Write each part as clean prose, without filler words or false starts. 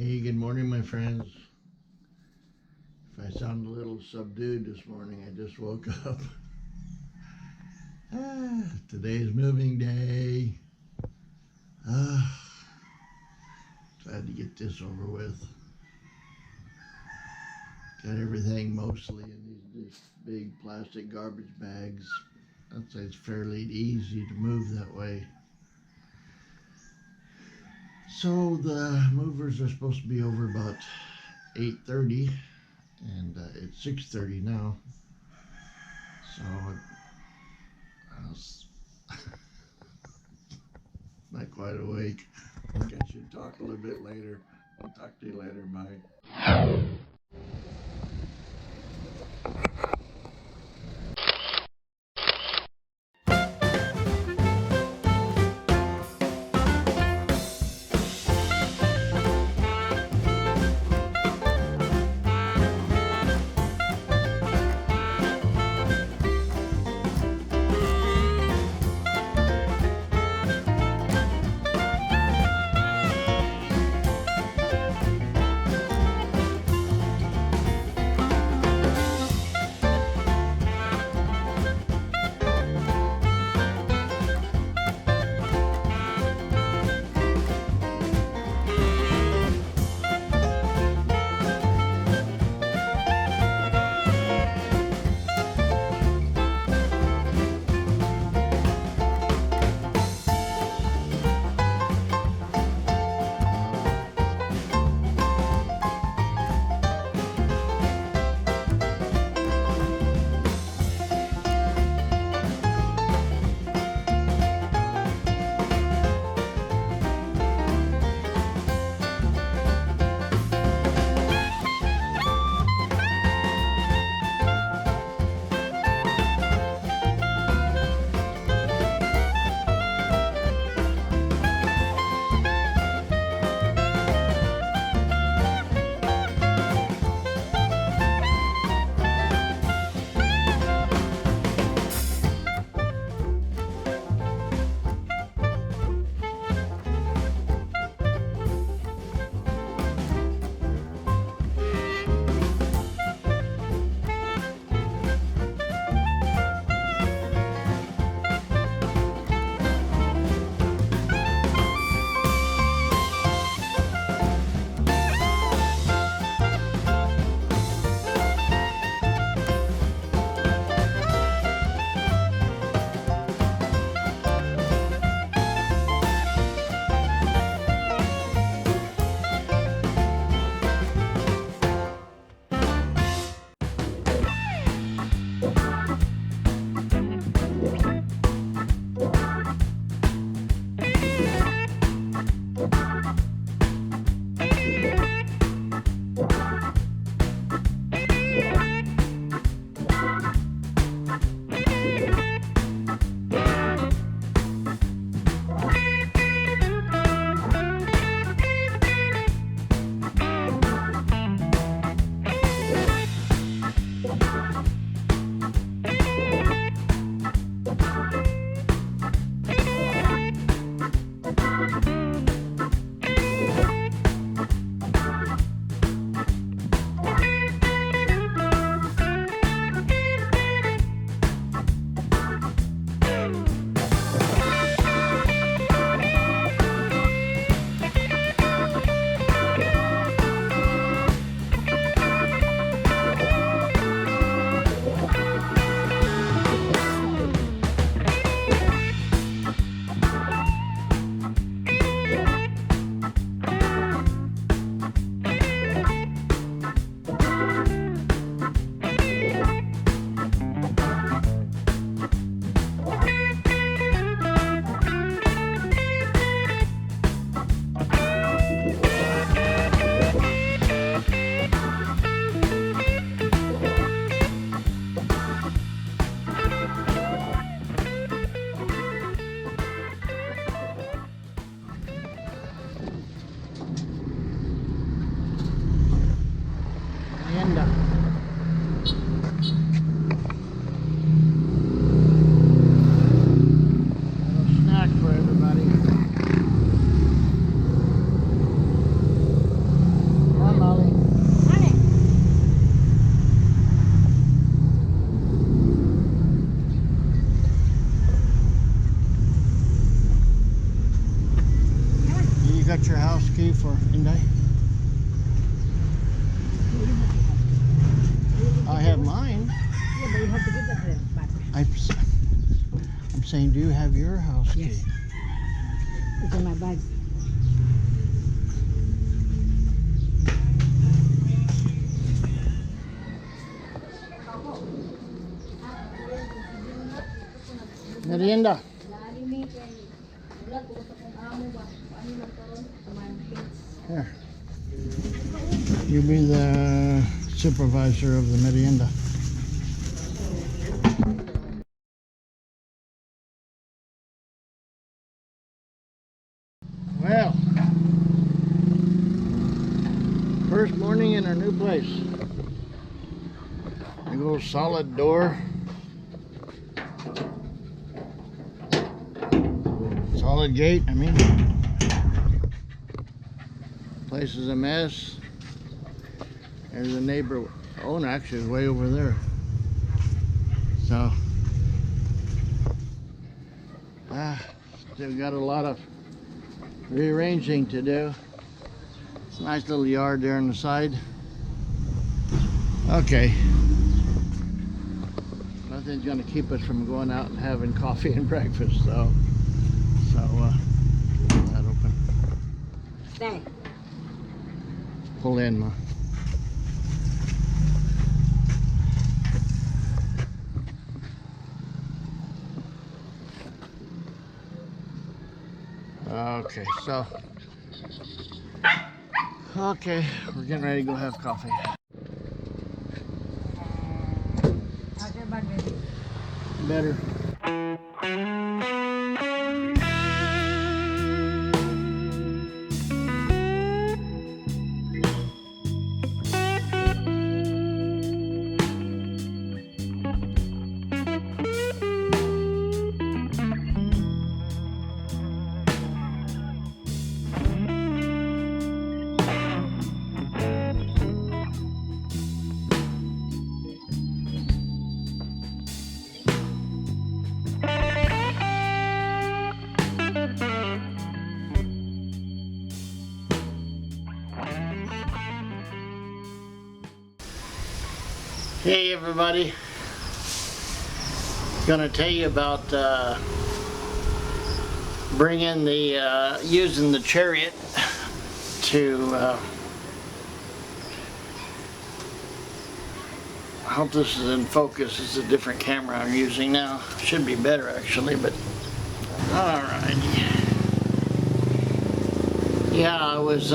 Hey, good morning, my friends. If I sound a little subdued this morning, I just woke up. Today's moving day. Glad to get this over with. Got everything mostly in these big plastic garbage bags. I'd say it's fairly easy to move that way. So the movers are supposed to be over about 8:30, and it's 6:30 now. So I was not quite awake. I think I should talk a little bit later. I'll talk to you later. Bye. got your house key for Inday? I have mine. Yeah, but you have to give that to them back. I'm saying, do you have your house key? Yes. It's in my bag. Merienda. Here. You be the supervisor of the merienda. Well, first morning in our new place. Big old solid door. Solid gate, I mean. Place is a mess. There's a neighbor. Oh, no, actually, it's way over there. So, still got a lot of rearranging to do. It's a nice little yard there on the side. Okay. Nothing's gonna keep us from going out and having coffee and breakfast, though. So, that open. Stay. Pull in, Ma. Okay, so. Okay, we're getting ready to go have coffee. How's your bag ready? Better. Hey everybody, gonna tell you about bringing the using the chariot to I hope this is in focus. It's a different camera I'm using now. Should be better actually, but alright. Yeah, I was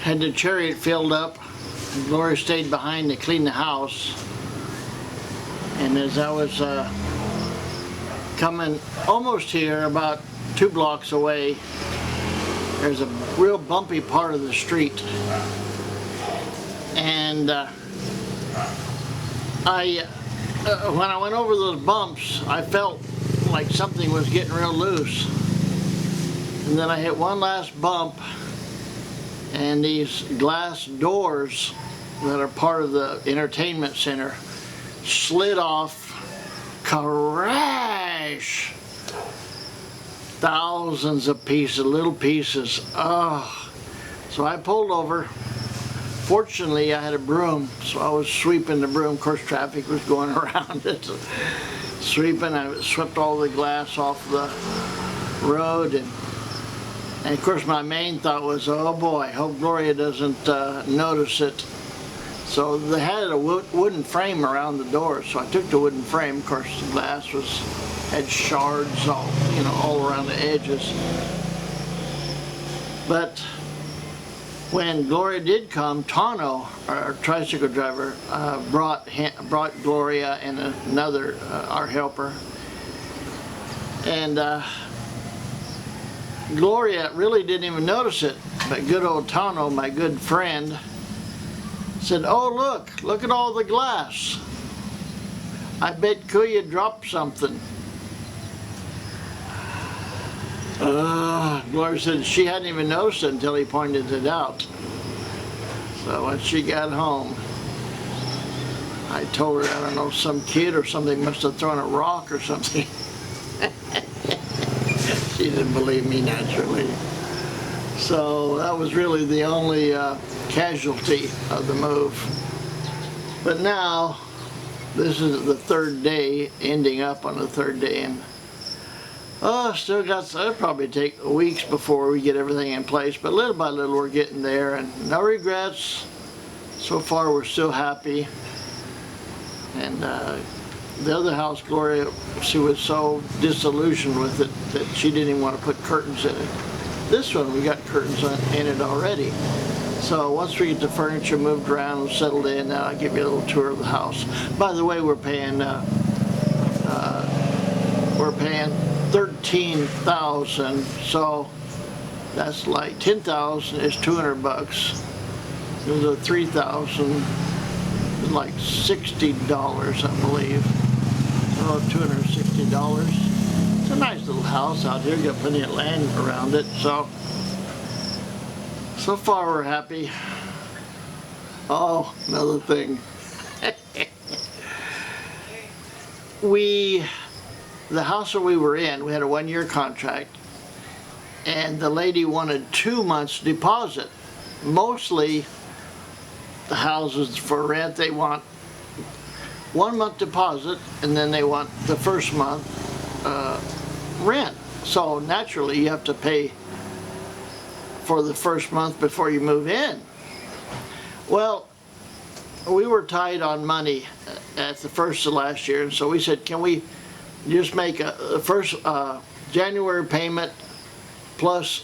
had the chariot filled up. Gloria stayed behind to clean the house, and as I was coming almost here, about 2 blocks away, there's a real bumpy part of the street, and when I went over those bumps, I felt like something was getting real loose, and then I hit one last bump, and these glass doors that are part of the entertainment center slid off. Crash! Thousands of pieces, little pieces. Oh. So I pulled over. Fortunately, I had a broom, so I was sweeping the broom. Of course, traffic was going around it. So sweeping, I swept all the glass off the road, and of course my main thought was, oh boy, hope Gloria doesn't notice it. So they had a wooden frame around the door, so I took the wooden frame. Of course the glass had shards all around the edges. But when Gloria did come, Tano, our tricycle driver, brought Gloria and another, our helper. And Gloria really didn't even notice it, but good old Tano, my good friend, said, oh look at all the glass. I bet Kuya dropped something. Gloria said she hadn't even noticed it until he pointed it out. So when she got home, I told her, I don't know, some kid or something must have thrown a rock or something. She didn't believe me, naturally. So that was really the only casualty of the move. But now, this is the third day, ending up on the third day, and still got, it'll probably take weeks before we get everything in place, but little by little we're getting there, and no regrets. So far we're still happy. And the other house, Gloria, she was so disillusioned with it that she didn't even want to put curtains in it. This one, we got curtains in it already. So once we get the furniture moved around and settled in, I'll give you a little tour of the house. By the way, we're paying $13,000, so that's like $10,000 is $200. The $3,000 is like $60, I believe. Oh, $260. It's a nice little house out here. Got plenty of land around it, so far we're happy. Oh, another thing. The house that we were in, we had a 1-year contract, and the lady wanted 2 months deposit. Mostly the houses for rent, they want 1 month deposit, and then they want the first month rent. So naturally you have to pay for the first month before you move in. Well, we were tight on money at the first of last year, and so we said, can we just make a first January payment plus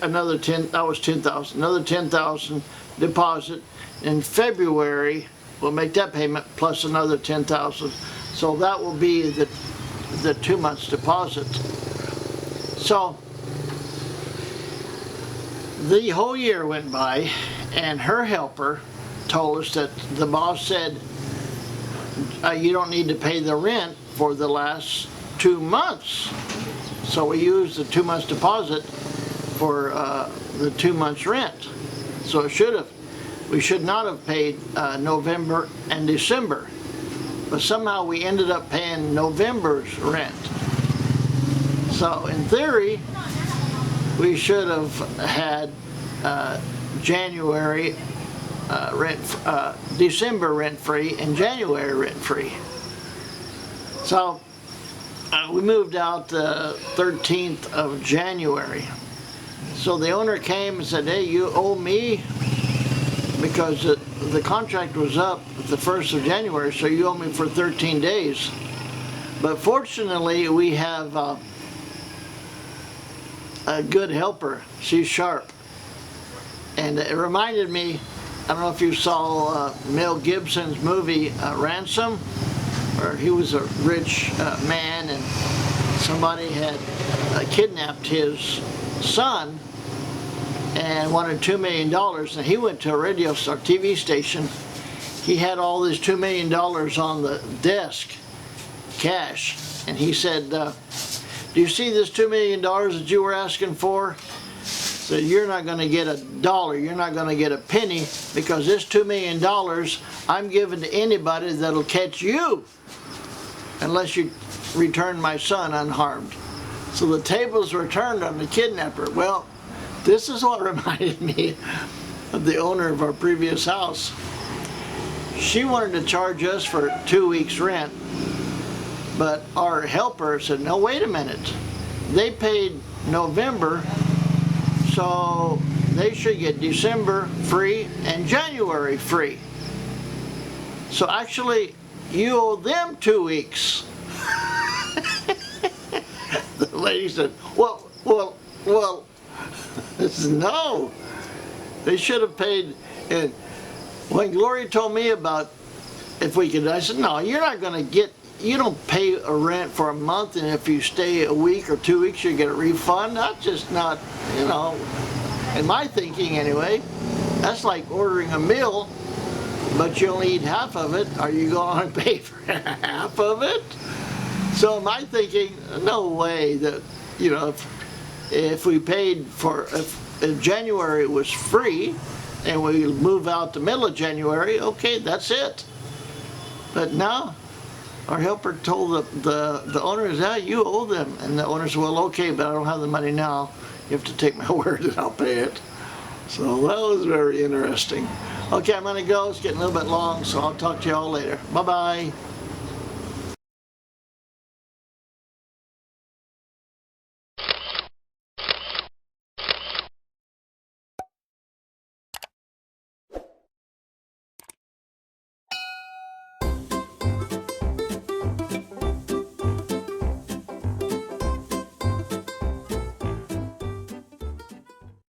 another $10,000, another $10,000 deposit. In February, we'll make that payment plus another $10,000. So that will be the 2 months deposit. So the whole year went by, and her helper told us that the boss said, you don't need to pay the rent for the last 2 months. So we used the 2 months deposit for the 2 months rent. So we should not have paid November and December. But somehow we ended up paying November's rent. So in theory, we should have had January December rent-free and January rent-free. So we moved out the 13th of January. So the owner came and said, hey, you owe me, because the contract was up the 1st of January, so you owe me for 13 days. But fortunately, we have a good helper. She's sharp. And it reminded me, I don't know if you saw Mel Gibson's movie Ransom, where he was a rich man and somebody had kidnapped his son and wanted $2 million, and he went to a radio star TV station. He had all this $2 million on the desk, cash, and he said, do you see this $2 million that you were asking for? So you're not going to get a dollar, you're not going to get a penny, because this $2 million I'm giving to anybody that'll catch you, unless you return my son unharmed. So the tables were turned on the kidnapper. Well, this is what reminded me of the owner of our previous house. She wanted to charge us for 2 weeks rent, but our helper said, no, wait a minute. They paid November, so they should get December free and January free. So actually, you owe them 2 weeks. The lady said, well, no. They should have paid. And when Gloria told me about if we could, I said, no, you're not going to get, you don't pay a rent for a month, and if you stay a week or 2 weeks, you get a refund. That's just not, you know, in my thinking anyway, that's like ordering a meal, but you only eat half of it. Are you going to pay for half of it? So in my thinking, no way that, you know, if we paid for, if January was free and we move out the middle of January, okay, that's it. But no, our helper told the owners, yeah, you owe them. And the owner said, well, okay, but I don't have the money now. You have to take my word and I'll pay it. So that was very interesting. Okay, I'm gonna go. It's getting a little bit long, so I'll talk to you all later. Bye-bye.